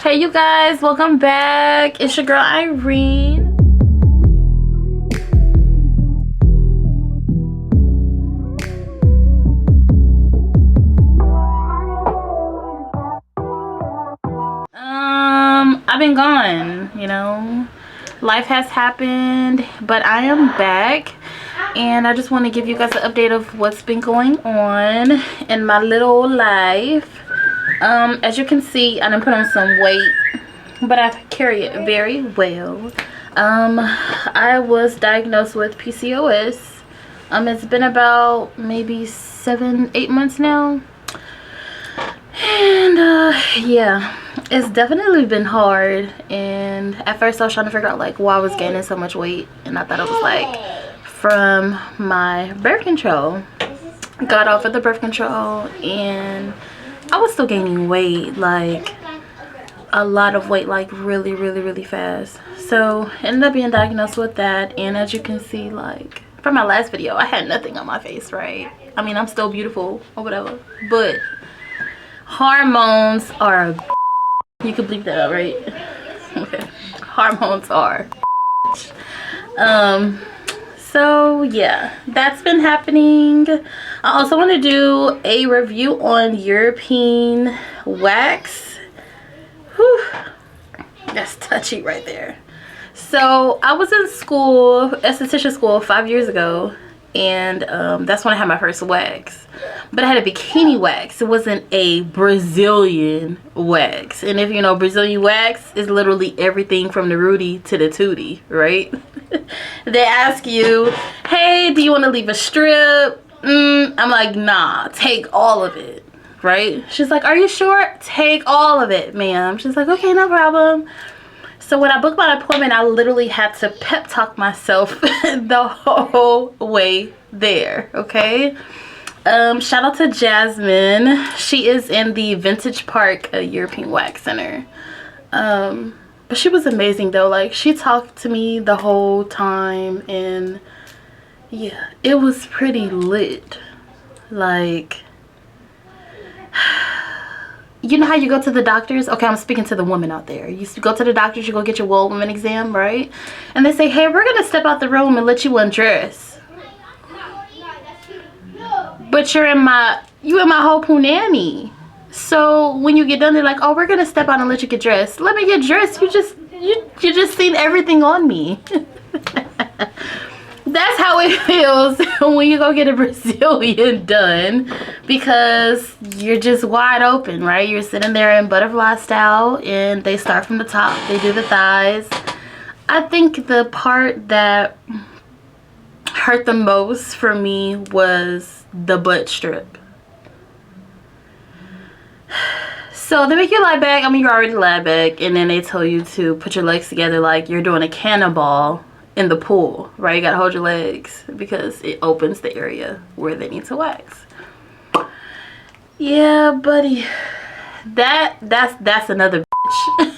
Hey you guys, welcome back. It's your girl Irene. I've been gone, life has happened, but I am back and I just want to give you guys an update of what's been going on in my little life. As you can see, I done put on some weight, but I carry it very well. I was diagnosed with PCOS. It's been about maybe 7-8 months now, and yeah, it's definitely been hard. And at first I was trying to figure out like why I was gaining so much weight, and I thought it was like from my birth control. Got off of the birth control and I was still gaining weight, like a lot of weight, like really fast. So ended up being diagnosed with that. And as you can see, like from my last video, I had nothing on my face, right? I mean, I'm still beautiful or whatever, but hormones are, you can bleep that out, right? Okay, hormones are so yeah, that's been happening. I also want to do a review on European wax. Whew, that's touchy right there. So I was in school, esthetician school, 5 years ago, and that's when I had my first wax. But I had a bikini wax. It wasn't a Brazilian wax. And if you know, Brazilian wax is literally everything from the Rudy to the Tootie, right? They ask you, hey, do you want to leave a strip? I'm like, nah, take all of it, right? She's like, are you sure? Take all of it, ma'am. She's like, okay, no problem. So when I booked my appointment, I literally had to pep talk myself the whole way there, okay? Shout out to Jasmine. She is in the Vintage Park European Wax Center. But she was amazing though. Like, she talked to me the whole time, and yeah, it was pretty lit. Like, you know how you go to the doctors? Okay, I'm speaking to the woman out there. You go to the doctors, you go get your World Woman exam, right? And they say, hey, we're gonna step out the room and let you undress. But you're in my whole punani. So when you get done, they're like, oh, we're gonna step out and let you get dressed. Let me get dressed. You just seen everything on me. That's how it feels when you go get a Brazilian done, because you're just wide open, right? You're sitting there in butterfly style, and they start from the top. They do the thighs. I think the part that hurt the most for me was the butt strip. So they make you lie back. I mean, you're already lie back, and then they tell you to put your legs together like you're doing a cannonball in the pool, right? You gotta hold your legs because it opens the area where they need to wax. Yeah, buddy, that's another bitch.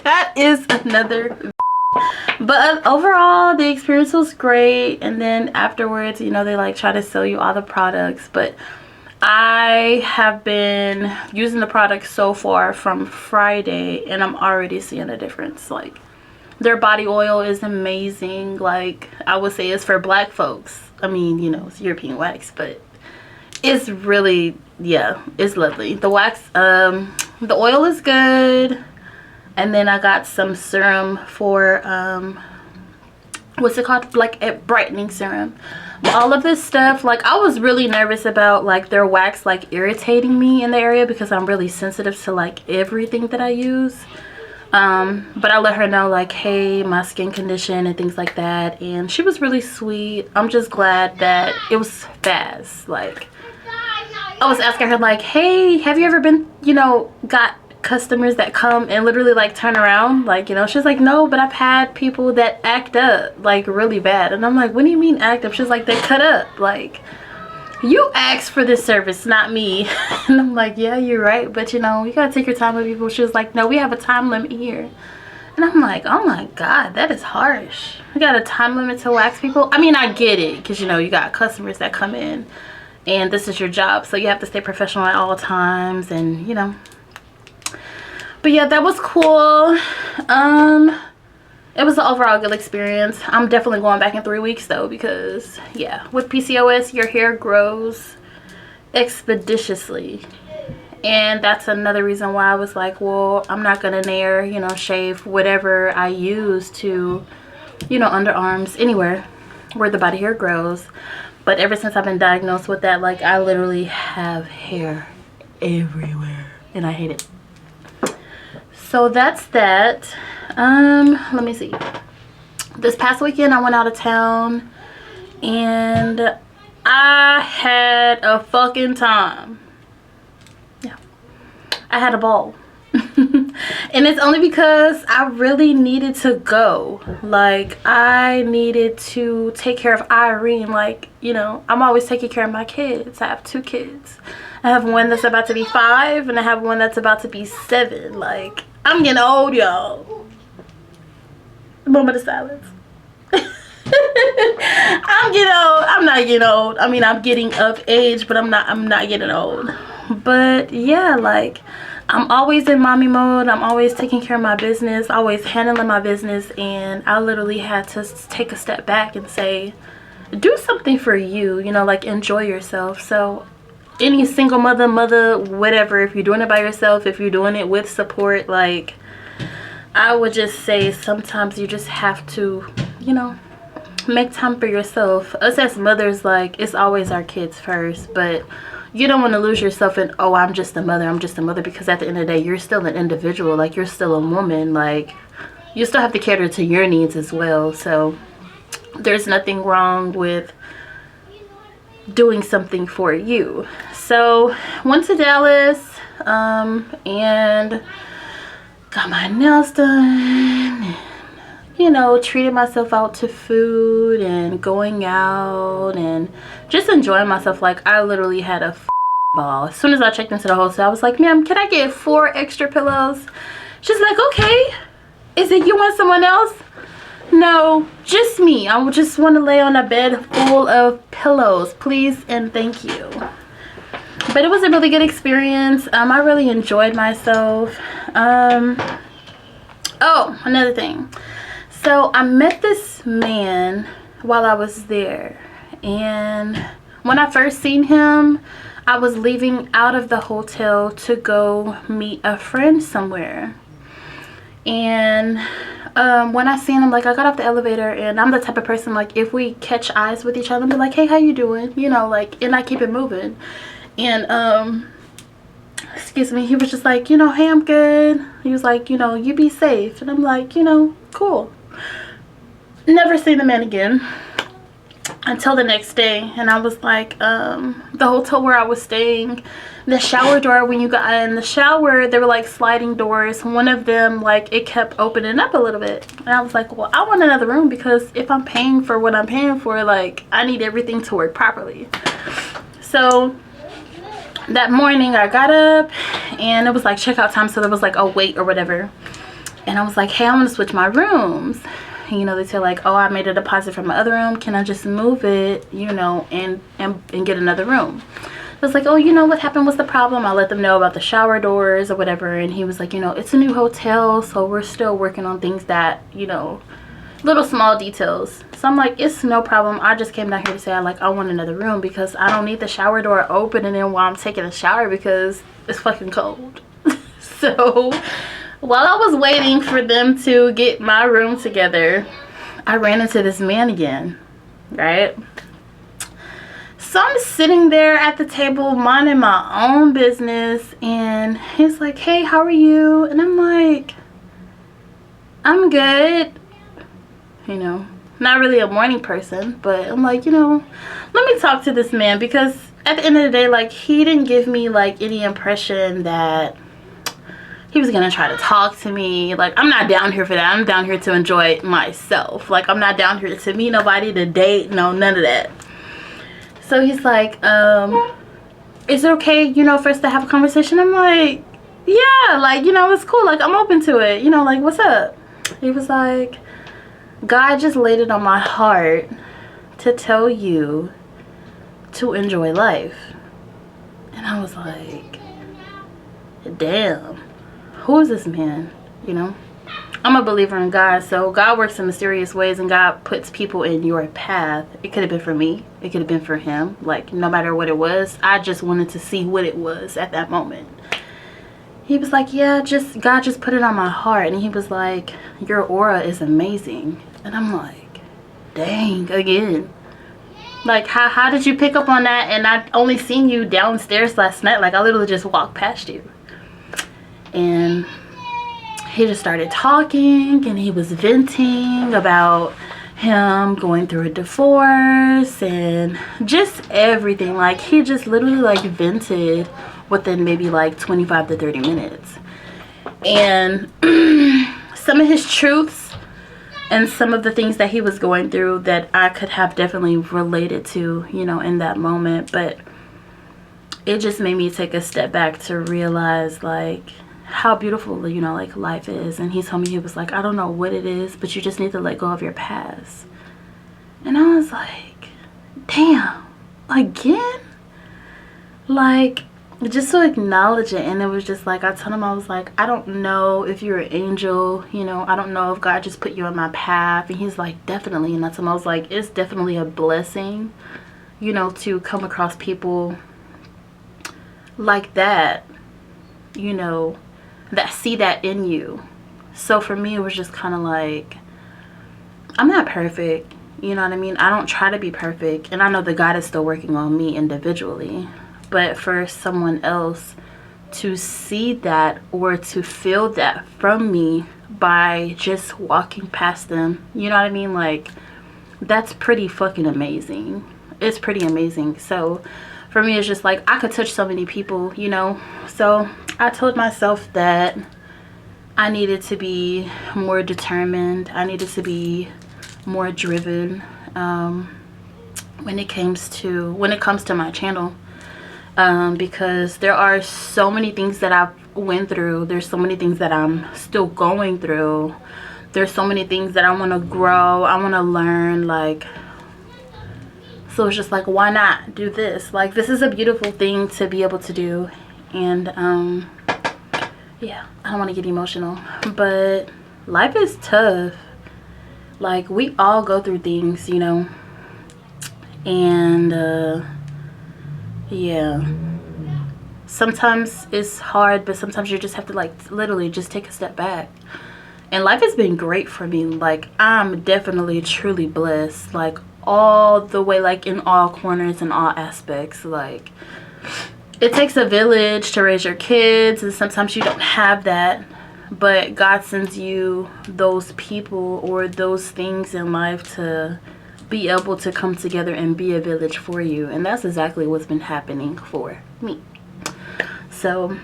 That is another bitch. But overall, the experience was great. And then afterwards, you know, they like try to sell you all the products, but I have been using the products so far from Friday, and I'm already seeing a difference. Like, their body oil is amazing. Like, I would say it's for black folks. I mean, you know, it's European wax, but it's really, yeah, it's lovely. The wax, the oil is good. And then I got some serum for, what's it called? Like a brightening serum. All of this stuff, like, I was really nervous about like their wax like irritating me in the area, because I'm really sensitive to like everything that I use. But I let her know like, hey, my skin condition and things like that, and she was really sweet. I'm just glad that it was fast. Like, I was asking her like, hey, have you ever been, you know, got customers that come and literally like turn around, like, you know? She's like, no, but I've had people that act up like really bad. And I'm like, what do you mean act up? She's like, they cut up. Like, you asked for this service, not me. And I'm like, yeah, you're right, but you know, you gotta take your time with people. She was like, no, we have a time limit here. And I'm like, oh my god, that is harsh. We got a time limit to wax people. I mean, I get it, because you know, you got customers that come in and this is your job, so you have to stay professional at all times, and you know. But yeah, that was cool. It was an overall good experience. I'm definitely going back in 3 weeks though, because yeah, with PCOS your hair grows expeditiously, and that's another reason why I was like, well, I'm not gonna nair, you know, shave whatever I use to, you know, underarms, anywhere where the body hair grows. But ever since I've been diagnosed with that, like, I literally have hair everywhere and I hate it. So that's that. Let me see. This past weekend I went out of town and I had a fucking time. Yeah, I had a ball. And it's only because I really needed to go. Like, I needed to take care of Irene. Like, you know, I'm always taking care of my kids. I have 2 kids. I have one that's about to be 5 and I have one that's about to be 7. Like, I'm getting old, y'all. Moment of silence. I'm getting old. I'm not getting old. I mean, I'm getting of age, but I'm not getting old. But yeah, like, I'm always in mommy mode. I'm always taking care of my business, always handling my business, and I literally had to take a step back and say, do something for you, you know, like, enjoy yourself. So any single mother, whatever, if you're doing it by yourself, if you're doing it with support, like, I would just say sometimes you just have to, you know, make time for yourself. Us as mothers, like, it's always our kids first, but you don't want to lose yourself in, oh, I'm just a mother, because at the end of the day, you're still an individual. Like, you're still a woman. Like, you still have to cater to your needs as well. So there's nothing wrong with doing something for you. So went to Dallas and got my nails done, and, you know, treated myself out to food and going out and just enjoying myself. Like, I literally had a ball. As soon as I checked into the hotel, I was like, ma'am, can I get 4 extra pillows? She's like, okay. Is it you want someone else? No, just me. I would just want to lay on a bed full of pillows, please and thank you. But it was a really good experience. I really enjoyed myself. Oh, another thing. So I met this man while I was there, and when I first seen him, I was leaving out of the hotel to go meet a friend somewhere. And when I seen him, like, I got off the elevator, and I'm the type of person, like, if we catch eyes with each other, I'm be like, hey, how you doing, you know, like, and I keep it moving. And excuse me, he was just like, you know, hey, I'm good. He was like, you know, you be safe. And I'm like, you know, cool. Never seen the man again until the next day. And I was like, the hotel where I was staying, the shower door, when you got in the shower, there were like sliding doors. One of them, like, it kept opening up a little bit, and I was like, well, I want another room, because if I'm paying for what I'm paying for, like, I need everything to work properly. So that morning I got up and it was like checkout time, so there was like a wait or whatever, and I was like, hey, I want to switch my rooms. And, you know, they say like, oh, I made a deposit from my other room, can I just move it, you know, and get another room? I was like, oh, you know, what happened, what's the problem? I let them know about the shower doors or whatever, and he was like, you know, it's a new hotel, so we're still working on things that, you know, little small details. So I'm like, it's no problem, I just came down here to say I want another room, because I don't need the shower door open and then while I'm taking a shower, because it's fucking cold. So while I was waiting for them to get my room together, I ran into this man again, right? So I'm sitting there at the table minding my own business, and he's like, hey, how are you? And I'm like, I'm good. You know, not really a morning person, but I'm like, you know, let me talk to this man, because at the end of the day, like, he didn't give me like any impression that he was gonna try to talk to me. Like, I'm not down here for that. I'm down here to enjoy myself. Like, I'm not down here to meet nobody, to date, no, none of that. So he's like, is it okay, you know, for us to have a conversation? I'm like, yeah, like, you know, it's cool, like, I'm open to it, you know, like, what's up? He was like, God just laid it on my heart to tell you to enjoy life. And I was like, damn, who is this man, you know? I'm a believer in God, so God works in mysterious ways, and God puts people in your path. It could have been for me, it could have been for him. Like, no matter what it was, I just wanted to see what it was at that moment. He was like, yeah, God just put it on my heart. And he was like, your aura is amazing. And I'm like, dang, again. Like, how did you pick up on that? And I only seen you downstairs last night. Like, I literally just walked past you. And he just started talking, and he was venting about him going through a divorce and just everything. Like, he just literally like vented within maybe like 25 to 30 minutes. And some of his truths and some of the things that he was going through that I could have definitely related to, you know, in that moment. But it just made me take a step back to realize like how beautiful, you know, like life is. And he told me, he was like, I don't know what it is, but you just need to let go of your past. And I was like, damn, again? Like, just to acknowledge it. And it was just like, I told him, I was like, I don't know if you're an angel, you know, I don't know if God just put you on my path. And he's like, definitely. And that's when I was like, it's definitely a blessing, you know, to come across people like that, you know, that see that in you. So for me, it was just kind of like, I'm not perfect, you know what I mean? I don't try to be perfect, and I know that God is still working on me individually. But for someone else to see that or to feel that from me by just walking past them, you know what I mean? Like, that's pretty fucking amazing. It's pretty amazing. So for me, it's just like, I could touch so many people, you know? So I told myself that I needed to be more determined. I needed to be more driven when it comes to my channel. Because there are so many things that I've went through. There's so many things that I'm still going through. There's so many things that I want to grow. I want to learn, like, so it's just like, why not do this? Like, this is a beautiful thing to be able to do. And yeah, I don't want to get emotional, but life is tough. Like, we all go through things, you know. And yeah, sometimes it's hard, but sometimes you just have to, like, literally just take a step back. And life has been great for me. Like, I'm definitely truly blessed, like, all the way, like, in all corners and all aspects. Like, it takes a village to raise your kids, and sometimes you don't have that, but God sends you those people or those things in life to be able to come together and be a village for you. And that's exactly what's been happening for me. So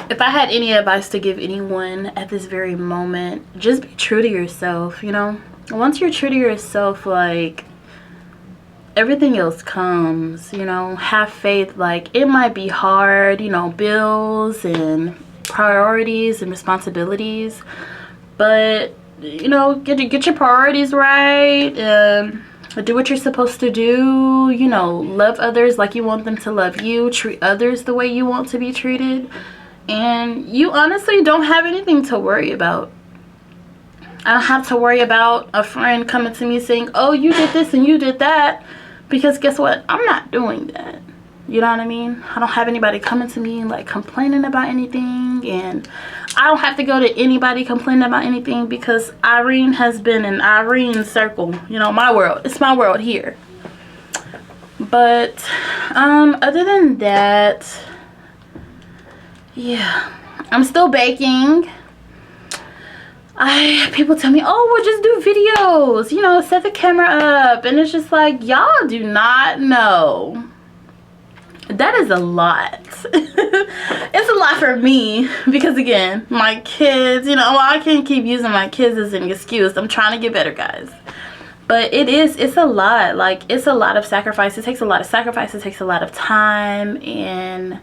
if I had any advice to give anyone at this very moment, just be true to yourself, you know. Once you're true to yourself, like, everything else comes, you know. Have faith. Like, it might be hard, you know, bills and priorities and responsibilities, but you know, get your priorities right, do what you're supposed to do, you know, love others like you want them to love you, treat others the way you want to be treated, and you honestly don't have anything to worry about. I don't have to worry about a friend coming to me saying, oh, you did this and you did that, because guess what, I'm not doing that. You know what I mean? I don't have anybody coming to me like complaining about anything, and I don't have to go to anybody complaining about anything, because Irene has been in Irene's circle, you know, my world. It's my world here. But other than that, yeah, I'm still baking. People tell me, oh, well, just do videos, you know, set the camera up, and it's just like, y'all do not know. That is a lot. It's a lot for me, because again, my kids, you know, well, I can't keep using my kids as an excuse. I'm trying to get better, guys. But it's a lot. Like, it's a lot of sacrifice. It takes a lot of sacrifice. It takes a lot of time, and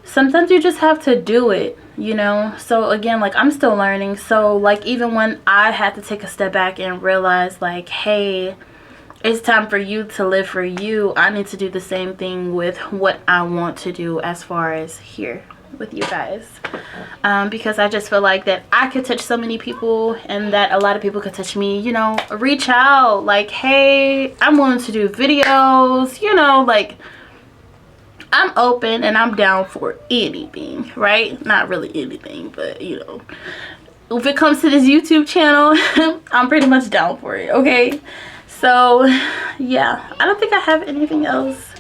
sometimes you just have to do it, you know. So again, like, I'm still learning. So like, even when I had to take a step back and realize, like, hey, it's time for you to live for you, I need to do the same thing with what I want to do as far as here, with you guys, because I just feel like that I could touch so many people and that a lot of people could touch me. You know, reach out like, hey, I'm willing to do videos, you know, like I'm open and I'm down for anything, right? Not really anything, but you know, if it comes to this YouTube channel, I'm pretty much down for it, okay? So yeah, I don't think I have anything else.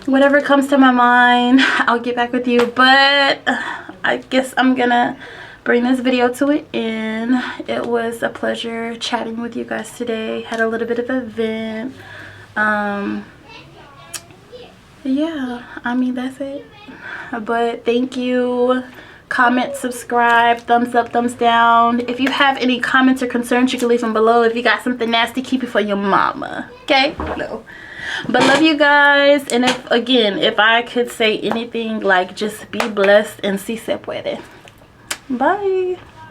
Whatever comes to my mind, I'll get back with you, but I guess I'm gonna bring this video to an end. It was a pleasure chatting with you guys today. Had a little bit of a vent. Yeah, I mean, that's it. But thank you. Comment, subscribe, thumbs up, thumbs down. If you have any comments or concerns, you can leave them below. If you got something nasty, keep it for your mama, okay? No, but love you guys. And if I could say anything, like, just be blessed and si se puede. Bye.